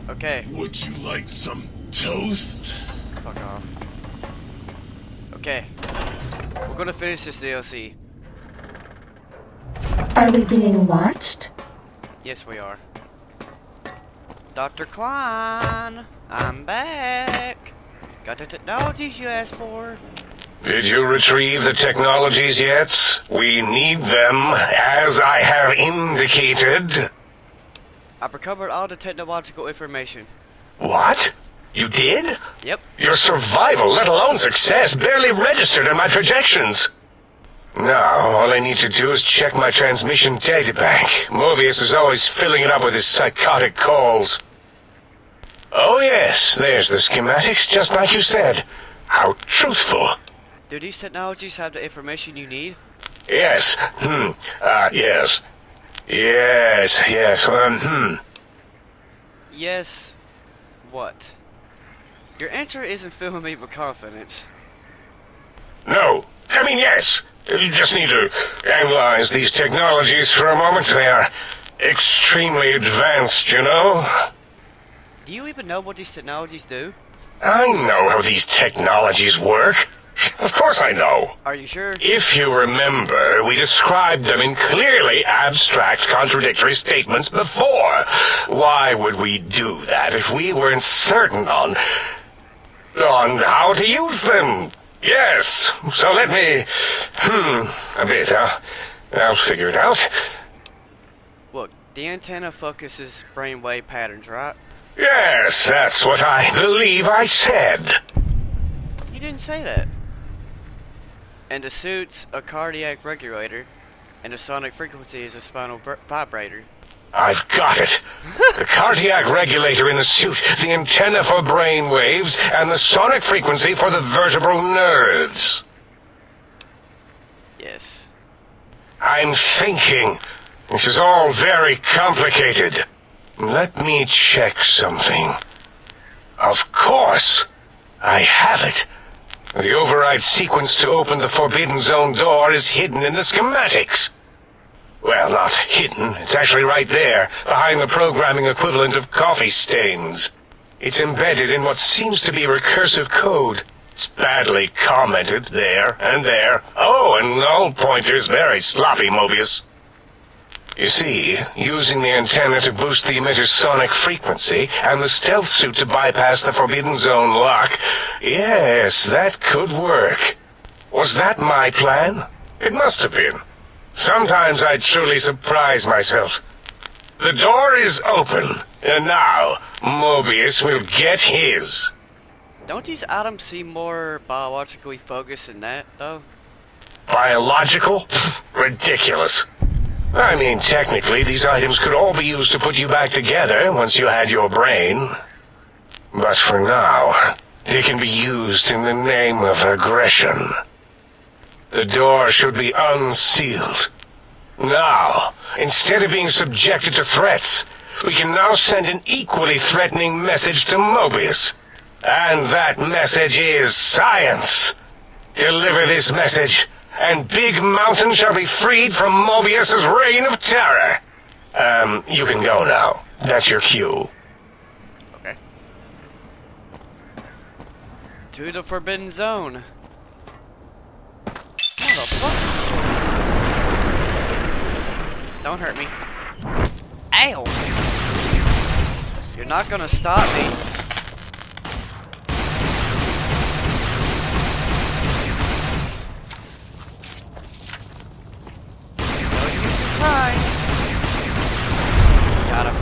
Okay. Would you like some toast? Fuck off. Okay. We're gonna finish this DLC. Are we being watched? Yes, we are. Dr. Klein, I'm back. Got the technologies you asked for. Did you retrieve the technologies yet? We need them, as I have indicated. I've recovered all the technological information. What? You did? Yep. Your survival, let alone success, barely registered in my projections. Now, all I need to do is check my transmission databank. Mobius is always filling it up with his psychotic calls. Oh yes, there's the schematics, just like you said. How truthful. Do these technologies have the information you need? Yes. Yes. Yes. Yes. What? Your answer isn't filling me with confidence. No. I mean, yes. You just need to analyze these technologies for a moment. They are extremely advanced, you know? Do you even know what these technologies do? I know how these technologies work. Of course I know. Are you sure? If you remember, we described them in clearly abstract, contradictory statements before. Why would we do that if we weren't certain on how to use them? Yes, so let me... a bit, huh? I'll figure it out. Look, the antenna focuses brainwave patterns, right? Yes, that's what I believe I said. You didn't say that. And the suit's a cardiac regulator, and the sonic frequency is a spinal vibrator. I've got it. The cardiac regulator in the suit, the antenna for brain waves, and the sonic frequency for the vertebral nerves. Yes. I'm thinking. This is all very complicated. Let me check something. Of course. I have it. The override sequence to open the Forbidden Zone door is hidden in the schematics. Well, not hidden. It's actually right there, behind the programming equivalent of coffee stains. It's embedded in what seems to be recursive code. It's badly commented there and there. Oh, and null pointers very sloppy, Mobius. You see, using the antenna to boost the emitter's sonic frequency, and the stealth suit to bypass the Forbidden Zone lock, yes, that could work. Was that my plan? It must have been. Sometimes I truly surprise myself. The door is open, and now Mobius will get his. Don't these items seem more biologically focused than that, though? Biological? Ridiculous. I mean, technically, these items could all be used to put you back together once you had your brain. But for now, they can be used in the name of aggression. The door should be unsealed. Now, instead of being subjected to threats, we can now send an equally threatening message to Mobius. And that message is science. Deliver this message, and Big Mountain shall be freed from Mobius's reign of terror. You can go now. That's your cue. Okay. To the Forbidden Zone. Motherfucker. Don't hurt me. Ow! You're not gonna stop me. Got him.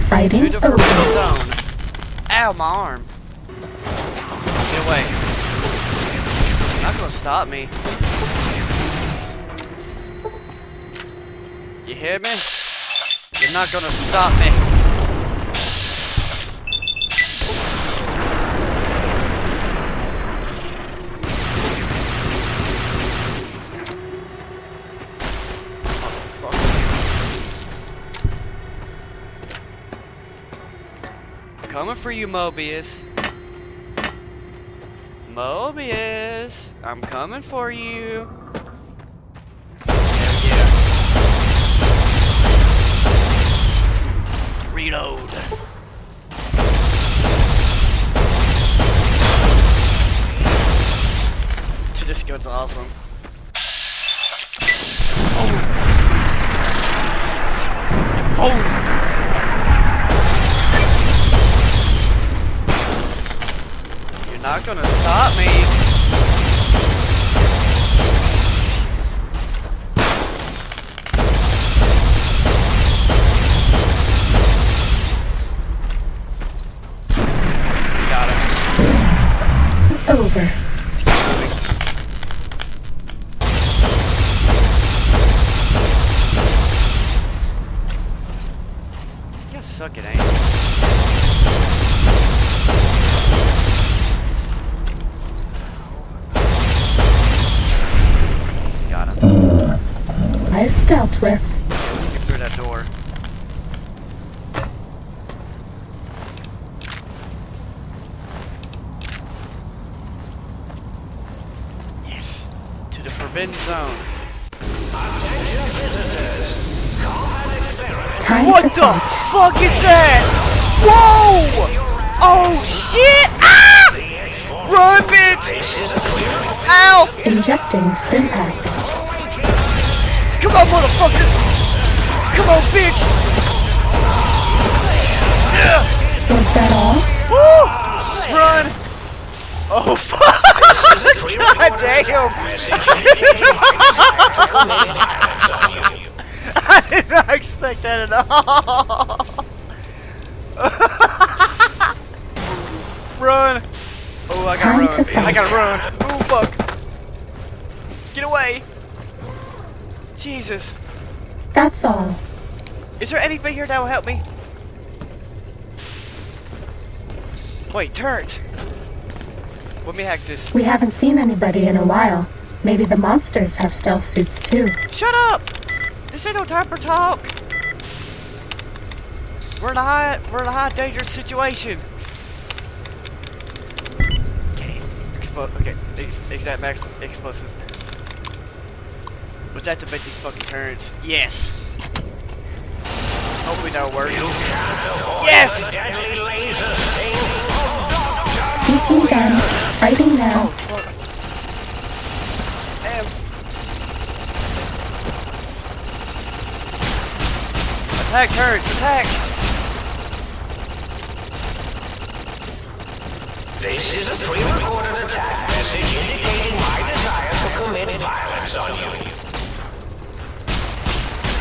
Fighting To the over. Forbidden Zone. Ow, my arm. Get away. You're not gonna stop me. You hear me? You're not gonna stop me. Coming for you, Mobius. Mobius, I'm coming for you. Hell yeah. Reload. This gun's awesome. Boom. Boom. You're not gonna stop me. Got it. Over. Suck it, ain't Got him. Nice dealt with. Let's get through that door. Yes. To the forbidden zone. Time What to the fight. fuck is that? Whoa! Oh shit! Ah! Run, bitch! Ow! Injecting stim pack. Come on, motherfucker! Come on, bitch! Yeah! Was that all? Woo! Run! Oh fuck! God damn! I did not expect that at all! Run! Oh, I gotta Time run. to fight. I gotta run. Oh, fuck. Get away. Jesus. That's all. Is there anything here that will help me? Wait, turret. Let me hack this. We haven't seen anybody in a while. Maybe the monsters have stealth suits too. Shut up! This ain't no time for talk. We're in a high dangerous situation. Okay. Okay. Exact max explosive. Let's activate these fucking turrets. Yes. Hopefully that'll work. Yes! Seeking gun. Fighting now. Oh, fuck. Damn. Attack turrets, attack! This is a pre-recorded attack message indicating my desire to commit violence on you.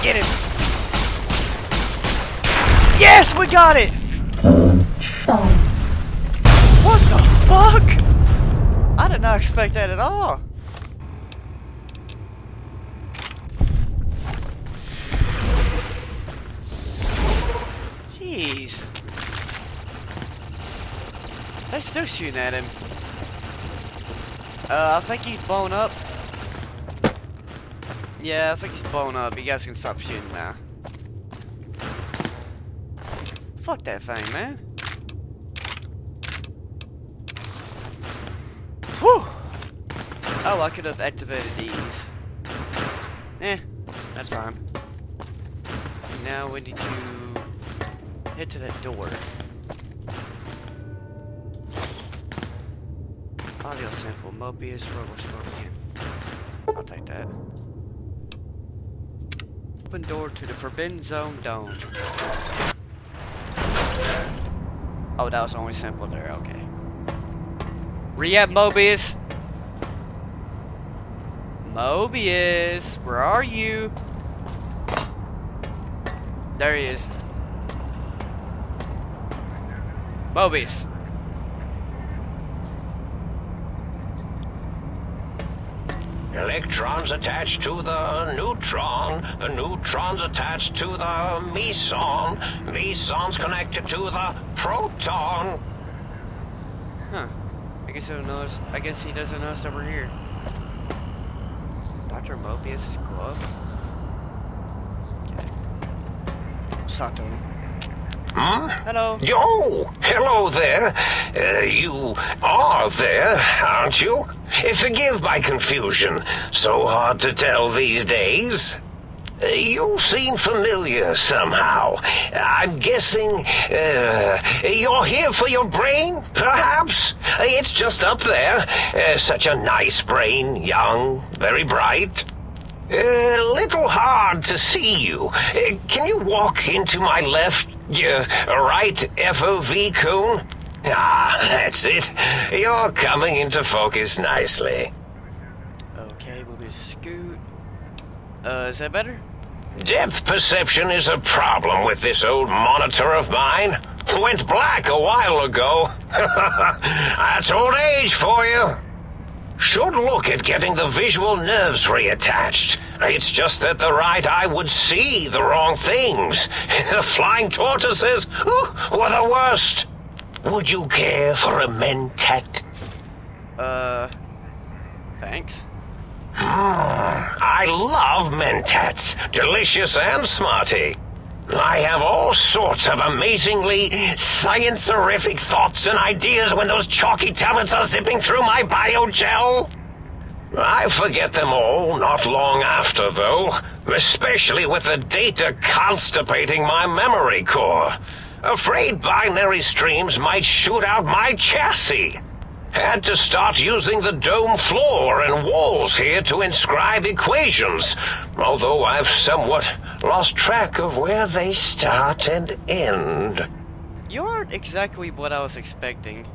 Get him! Yes, we got it! So, What the fuck? I did not expect that at all. Jeez. They're still shooting at him. I think he's blown up. Yeah, I think he's blown up. You guys can stop shooting now. Fuck that thing, man. Whew! Oh, I could have activated these. That's fine. Now we need to head to that door. Audio sample, MOBIUS, Robo-Scorpion. I'll take that. Open door to the Forbidden Zone Dome. Oh, that was only sample there, okay. Where you at, Mobius? Mobius, where are you? There he is. Mobius. Electrons attached to the neutron neutron's attached to the meson, meson's connected to the proton. Huh. I guess he doesn't notice that we're here. Dr. Mobius' glove? Okay. Let's talk to him. Hmm? Hello. Yo! Hello there. You are there, aren't you? Forgive my confusion. So hard to tell these days. You seem familiar somehow. I'm guessing, you're here for your brain, perhaps? It's just up there. Such a nice brain, young, very bright. Little hard to see you. Can you walk into my left, right FOV cone? Ah, that's it. You're coming into focus nicely. Okay, we'll just scoot. Is that better? Depth perception is a problem with this old monitor of mine. Went black a while ago. That's old age for you. Should look at getting the visual nerves reattached. It's just that the right eye would see the wrong things. The flying tortoises were the worst. Would you care for a mentat? Thanks. I love mentats. Delicious and smarty. I have all sorts of amazingly science-erific thoughts and ideas when those chalky tablets are zipping through my biogel. I forget them all not long after, though, especially with the data constipating my memory core. Afraid binary streams might shoot out my chassis. Had to start using the dome floor and walls here to inscribe equations, although I've somewhat lost track of where they start and end. You aren't exactly what I was expecting.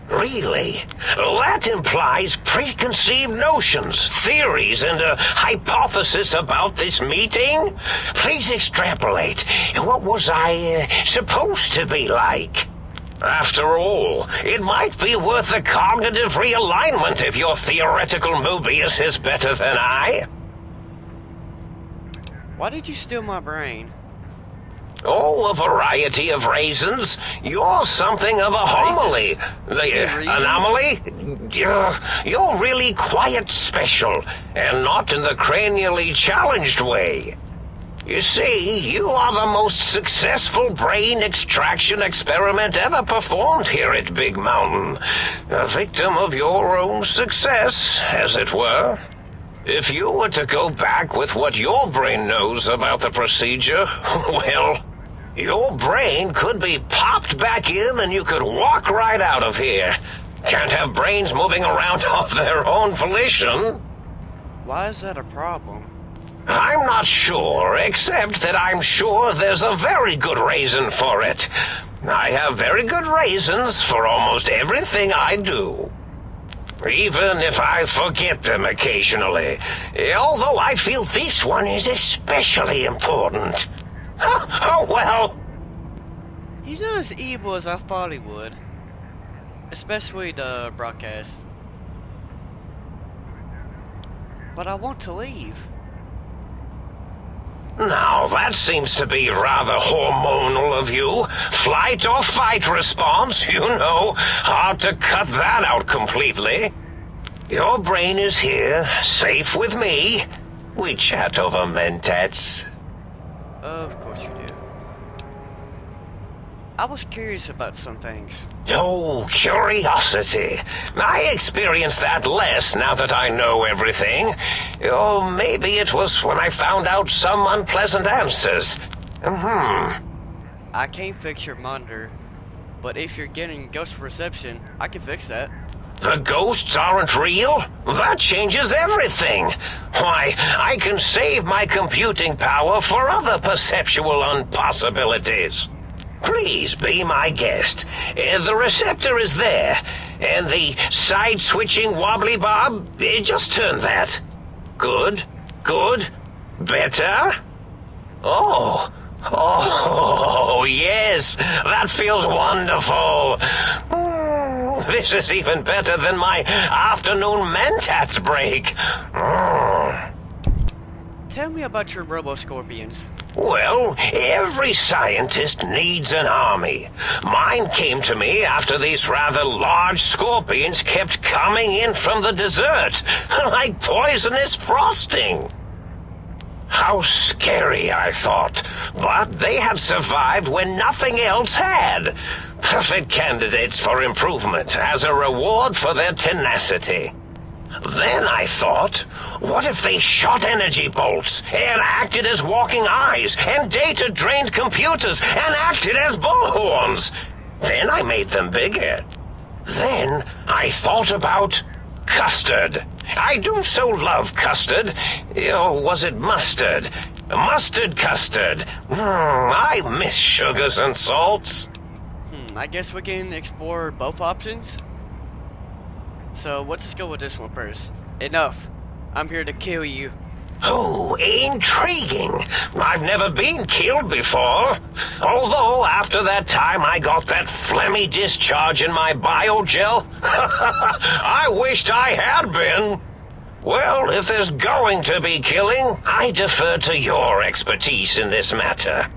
Really? That implies preconceived notions, theories, and a hypothesis about this meeting? Please extrapolate. What was I supposed to be like? After all, it might be worth a cognitive realignment if your theoretical Mobius is better than I. Why did you steal my brain? Oh, a variety of reasons. You're something of a homily. Anomaly? You're really quite special, and not in the cranially challenged way. You see, you are the most successful brain extraction experiment ever performed here at Big Mountain. A victim of your own success, as it were. If you were to go back with what your brain knows about the procedure, well, your brain could be popped back in and you could walk right out of here. Can't have brains moving around of their own volition. Why is that a problem? I'm not sure, except that I'm sure there's a very good reason for it. I have very good reasons for almost everything I do. Even if I forget them occasionally, although I feel this one is especially important. Oh well. He's not as evil as I thought he would. Especially the broadcast. But I want to leave. Now, that seems to be rather hormonal of you. Flight or fight response, you know. Hard to cut that out completely. Your brain is here, safe with me. We chat over mentats. Of course you do. I was curious about some things. Oh, curiosity. I experience that less now that I know everything. Or maybe it was when I found out some unpleasant answers. I can't fix your monitor, but if you're getting ghost perception, I can fix that. The ghosts aren't real? That changes everything. Why, I can save my computing power for other perceptual impossibilities. Please be my guest. The receptor is there, and the side-switching wobbly bob, just turn that. Good, good, better. Oh, yes, that feels wonderful. This is even better than my afternoon mentats break. Tell me about your Robo-Scorpions. Well, every scientist needs an army. Mine came to me after these rather large scorpions kept coming in from the desert, like poisonous frosting. How scary, I thought, but they had survived when nothing else had. Perfect candidates for improvement as a reward for their tenacity. Then I thought, what if they shot energy bolts and acted as walking eyes and data-drained computers and acted as bullhorns? Then I made them bigger. Then I thought about custard. I do so love custard. Or was it mustard? Mustard custard. I miss sugars and salts. I guess we can explore both options. So let's go with this one first. Enough. I'm here to kill you. Oh, intriguing. I've never been killed before. Although, after that time I got that phlegmy discharge in my biogel, I wished I had been. Well, if there's going to be killing, I defer to your expertise in this matter.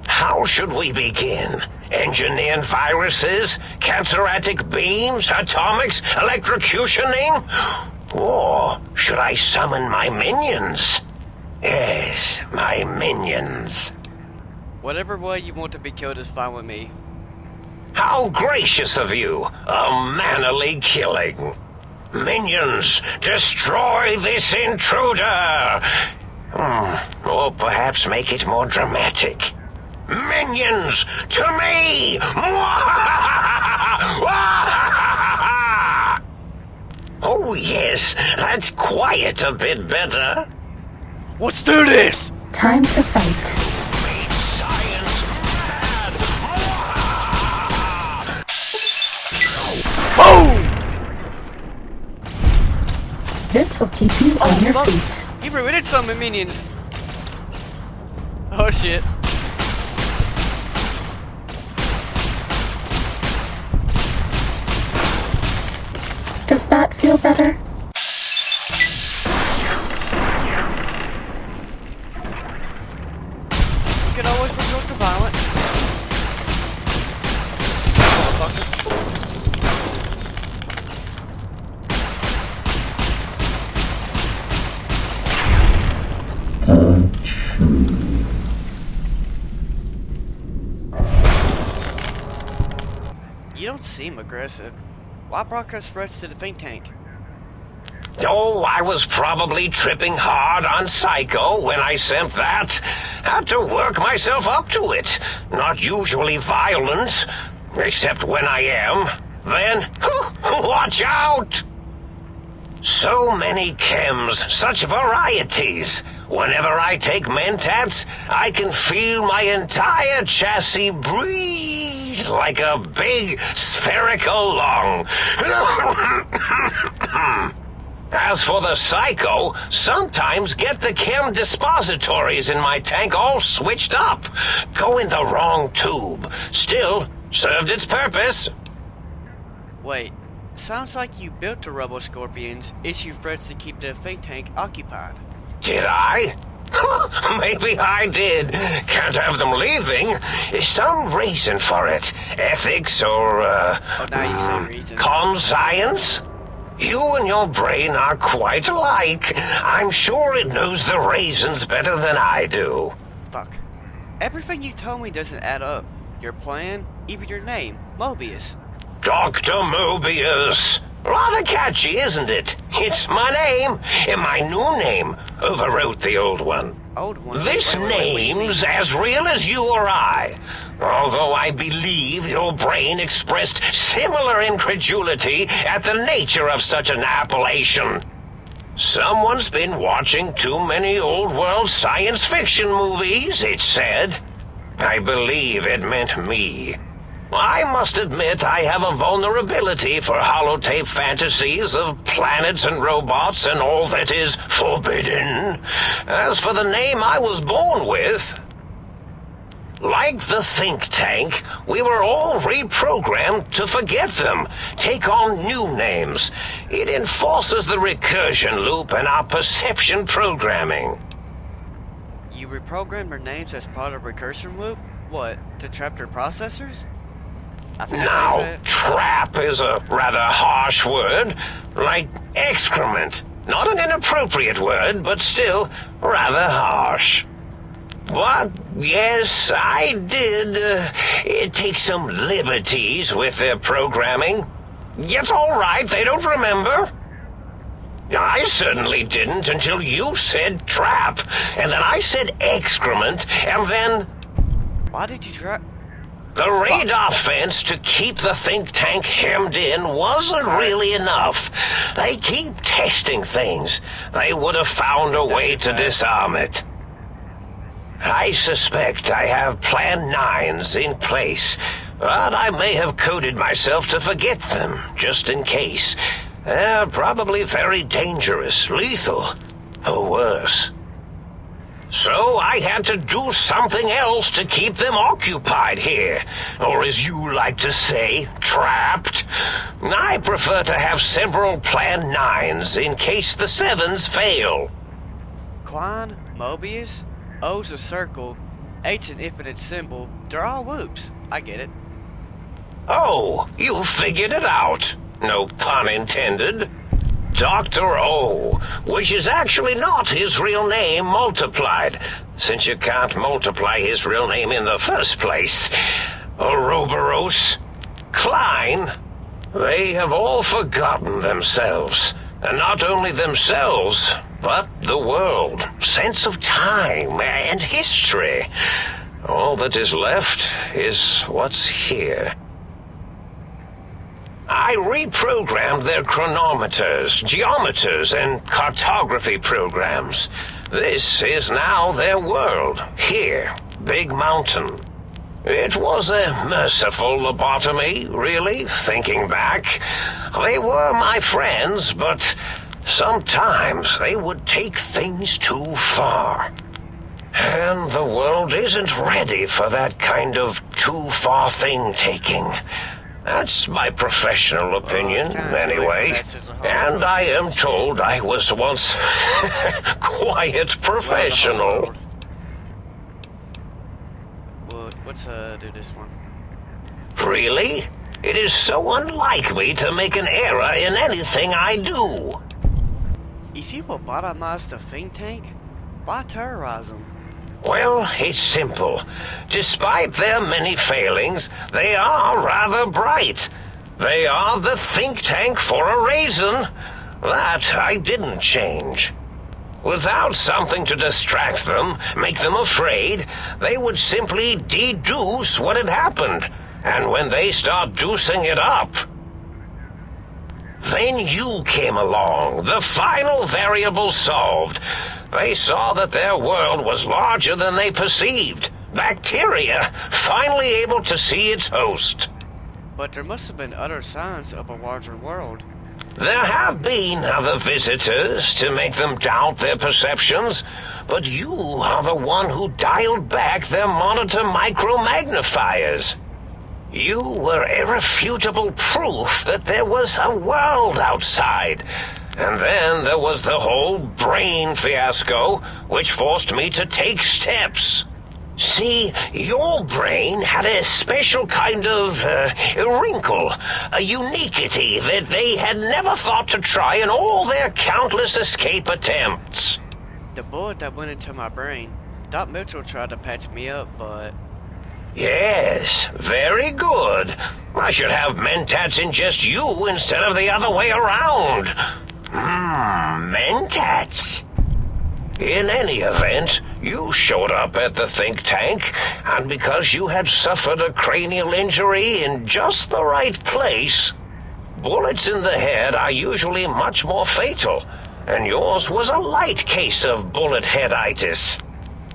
How should we begin? Engineering viruses, cancerratic beams, atomics, electrocutioning? Or should I summon my minions? Yes, my minions. Whatever way you want to be killed is fine with me. How gracious of you, a mannerly killing. Minions, destroy this intruder! Or perhaps make it more dramatic. Minions, to me! Oh yes, that's quite a bit better. Let's do this! Time to fight. Science mad! Boom! This will keep you on your fuck. feet. He did summon minions. Oh shit. Does that feel better? You can always resort to violence. You don't seem aggressive. Why broadcast threats to the think tank? Oh, I was probably tripping hard on Psycho when I sent that. Had to work myself up to it. Not usually violent, except when I am. Then, watch out! So many chems, such varieties. Whenever I take mentats, I can feel my entire chassis breathe like a big spherical lung. As for the Psycho, sometimes get the chem dispositories in my tank all switched up. Go in the wrong tube. Still, served its purpose. Wait, sounds like you built the Robo-Scorpions, issue threats to keep the think tank occupied. Did I? Maybe I did. Can't have them leaving. Some reason for it. Ethics or, Oh, now you say reason. Conscience? You and your brain are quite alike. I'm sure it knows the reasons better than I do. Fuck. Everything you told me doesn't add up. Your plan, even your name, Mobius. Dr. Mobius. Rather catchy, isn't it? It's my name, and my new name overwrote the old one. Old one? This name's as real as you or I. Although I believe your brain expressed similar incredulity at the nature of such an appellation. Someone's been watching too many old-world science fiction movies, it said. I believe it meant me. I must admit I have a vulnerability for holotape fantasies of planets and robots and all that is forbidden. As for the name I was born with, like the think tank, we were all reprogrammed to forget them, take on new names. It enforces the recursion loop in our perception programming. You reprogrammed their names as part of recursion loop? What, to trap their processors? I think that's how you say Now, it. trap is a rather harsh word, like excrement. Not an inappropriate word, but still rather harsh. But, yes, I did take some liberties with their programming. It's all right, they don't remember. I certainly didn't until you said trap, and then I said excrement, and then Why did you try? the radar fence to keep the think tank hemmed in wasn't really enough. They keep testing things. They would have found a way to disarm it. I suspect I have Plan 9s in place, but I may have coded myself to forget them, just in case. They're probably very dangerous, lethal, or worse. So I had to do something else to keep them occupied here, or as you like to say, trapped. I prefer to have several Plan 9s in case the 7s fail. Quan, Mobius, O's a circle, H's an infinite symbol. They're all whoops. I get it. Oh, you figured it out. No pun intended. Dr. O, which is actually not his real name multiplied, since you can't multiply his real name in the first place. Ouroboros, Klein, they have all forgotten themselves. And not only themselves, but the world, sense of time and history. All that is left is what's here. I reprogrammed their chronometers, geometers, and cartography programs. This is now their world, here, Big Mountain. It was a merciful lobotomy, really, thinking back. They were my friends, but sometimes they would take things too far. And the world isn't ready for that kind of too-far thing-taking. That's my professional opinion, anyway. And I am told I was once quite professional. Let's do this one. Really? It is so unlike me to make an error in anything I do. If you lobotomize the think tank, why terrorize them? Well, it's simple. Despite their many failings, they are rather bright. They are the think tank for a reason. That I didn't change. Without something to distract them, make them afraid, they would simply deduce what had happened. And when they start deucing it up, then you came along, the final variable solved. They saw that their world was larger than they perceived. Bacteria, finally able to see its host. But there must have been other signs of a larger world. There have been other visitors to make them doubt their perceptions, but you are the one who dialed back their monitor micromagnifiers. You were irrefutable proof that there was a world outside. And then there was the whole brain fiasco, which forced me to take steps. See, your brain had a special kind of wrinkle, a uniquity that they had never thought to try in all their countless escape attempts. The bullet that went into my brain, Doc Mitchell tried to patch me up, but... Yes, very good. I should have mentats ingest you instead of the other way around. Mentats. In any event, you showed up at the think tank, and because you had suffered a cranial injury in just the right place, bullets in the head are usually much more fatal, and yours was a light case of bullet headitis.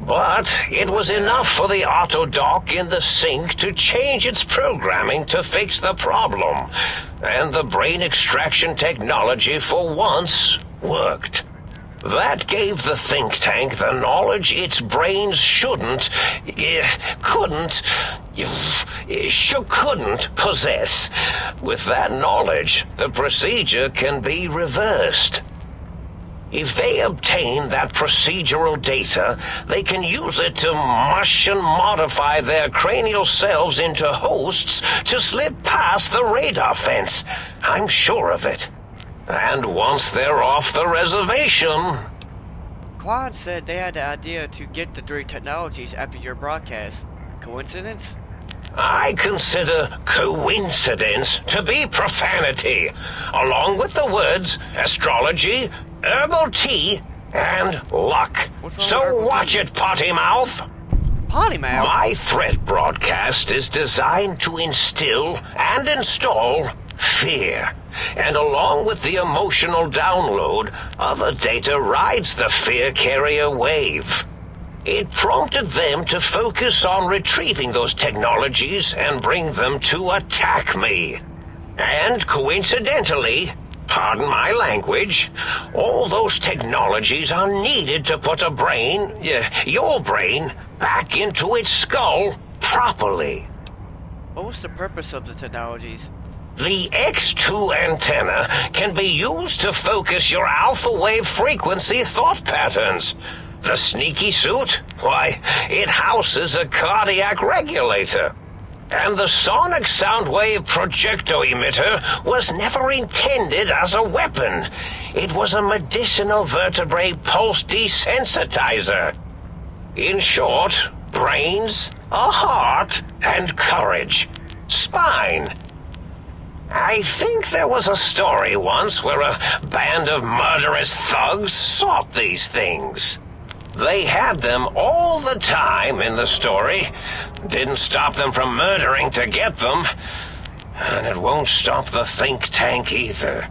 But it was enough for the autodoc in the sink to change its programming to fix the problem, and the brain extraction technology for once worked. That gave the think tank the knowledge its brains couldn't possess. With that knowledge, the procedure can be reversed. If they obtain that procedural data, they can use it to mush and modify their cranial cells into hosts to slip past the radar fence. I'm sure of it. And once they're off the reservation... Quad said they had the idea to get the 3 technologies after your broadcast. Coincidence? I consider coincidence to be profanity, along with the words astrology, herbal tea, and luck. What's wrong with So herbal watch tea? it, potty mouth. Potty mouth? My threat broadcast is designed to instill and install fear. And along with the emotional download, other data rides the fear carrier wave. It prompted them to focus on retrieving those technologies and bring them to attack me. And coincidentally, pardon my language, all those technologies are needed to put a brain, your brain, back into its skull properly. What was the purpose of the technologies? The X2 antenna can be used to focus your alpha wave frequency thought patterns. The sneaky suit? Why, it houses a cardiac regulator. And the sonic sound wave projecto emitter was never intended as a weapon. It was a medicinal vertebrae pulse desensitizer. In short, brains, a heart, and courage. Spine. I think there was a story once where a band of murderous thugs sought these things. They had them all the time in the story. Didn't stop them from murdering to get them. And it won't stop the think tank either.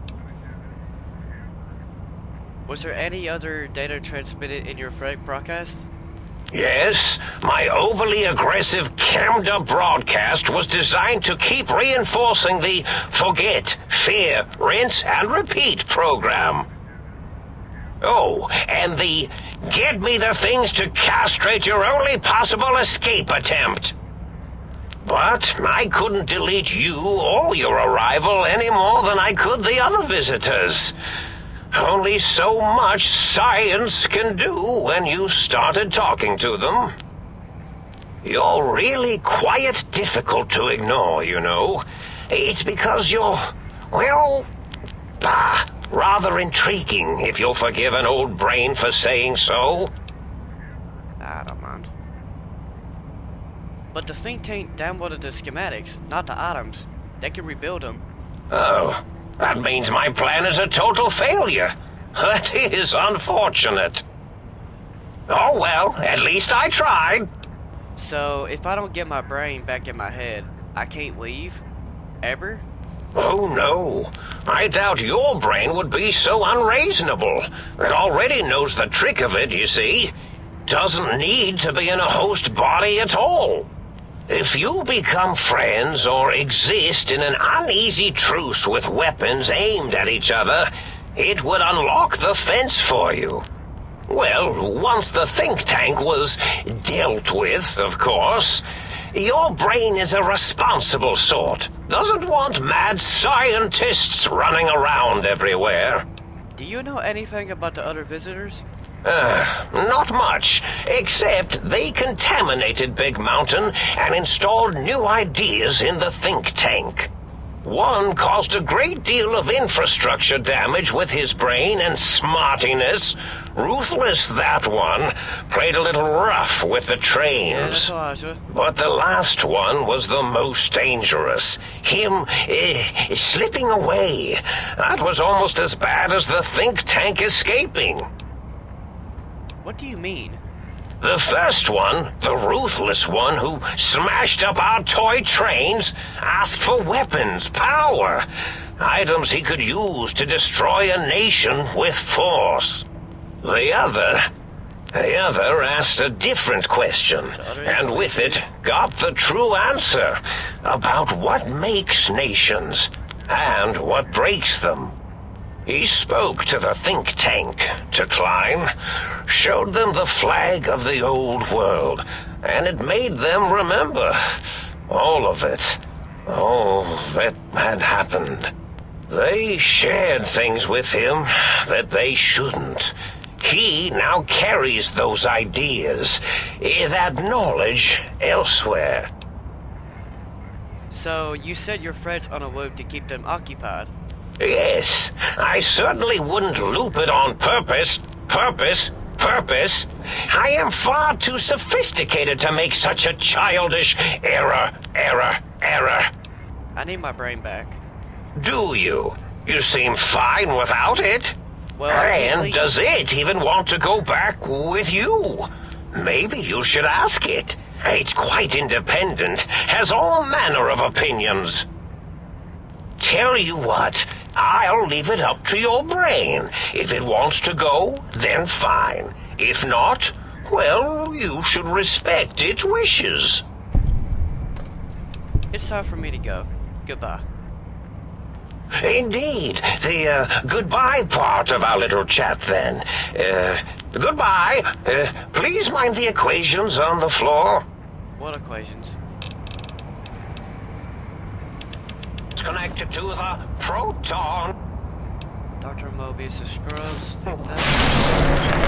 Was there any other data transmitted in your threat broadcast? Yes, my overly aggressive cammed up broadcast was designed to keep reinforcing the forget, fear, rinse, and repeat program. Oh, and the get me the things to castrate your only possible escape attempt. But I couldn't delete you or your arrival any more than I could the other visitors. Only so much science can do when you started talking to them. You're really quite difficult to ignore, you know. It's because you're, well, rather intriguing, if you'll forgive an old brain for saying so. I don't mind. But the think tank downloaded the schematics, not the items. They can rebuild them. Oh, that means my plan is a total failure. That is unfortunate. Oh well, at least I tried. So, if I don't get my brain back in my head, I can't leave? Ever? Oh no, I doubt your brain would be so unreasonable. It already knows the trick of it, you see. Doesn't need to be in a host body at all. If you become friends or exist in an uneasy truce with weapons aimed at each other, it would unlock the fence for you. Well, once the think tank was dealt with, of course, your brain is a responsible sort. Doesn't want mad scientists running around everywhere. Do you know anything about the other visitors? Not much, except they contaminated Big Mountain and installed new ideas in the think tank. One caused a great deal of infrastructure damage with his brain and smartiness. Ruthless, that one. Played a little rough with the trains. Yeah, that's all I said. But the last one was the most dangerous. Him, slipping away. That was almost as bad as the think tank escaping. What do you mean? The first one, the ruthless one who smashed up our toy trains, asked for weapons, power, items he could use to destroy a nation with force. The other asked a different question, and with it got the true answer about what makes nations and what breaks them. He spoke to the think tank, to Klein, showed them the flag of the old world, and it made them remember all of it, all that had happened. They shared things with him that they shouldn't. He now carries those ideas, that knowledge elsewhere. So, you set your threats on a loop to keep them occupied? Yes, I certainly wouldn't loop it on purpose. purpose. I am far too sophisticated to make such a childish error. I need my brain back. Do you? You seem fine without it. Well, I can't And leave. does it even want to go back with you? Maybe you should ask it. It's quite independent, has all manner of opinions. Tell you what, I'll leave it up to your brain. If it wants to go, then fine. If not, well, you should respect its wishes. It's time for me to go. Goodbye. Indeed. The goodbye part of our little chat, then. Goodbye. Please mind the equations on the floor. What equations? It's connected to the proton. Dr. Mobius is Scrubs. Take that.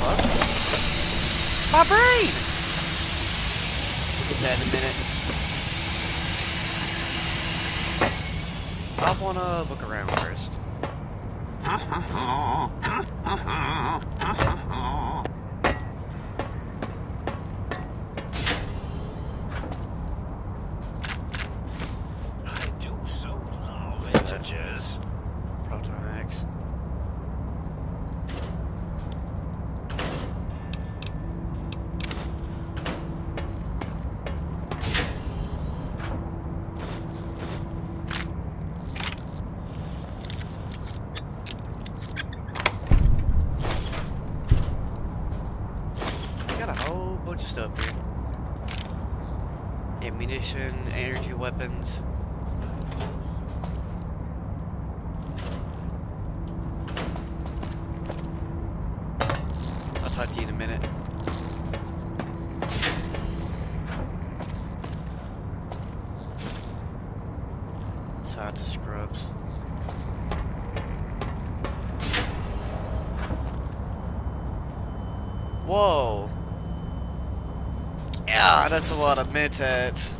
What? My brain! We'll get that in a minute. I wanna look around first. I do so love integers. Proton X. Got a whole bunch of stuff here. Ammunition, energy weapons. I'll talk to you in a minute. Side to Scrubs. Whoa. Yeah, that's a lot of mid-tats.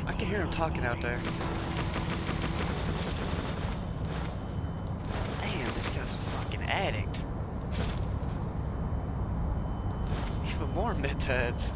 I can hear him talking out there. Damn, this guy's a fucking addict. Even more mid-tats.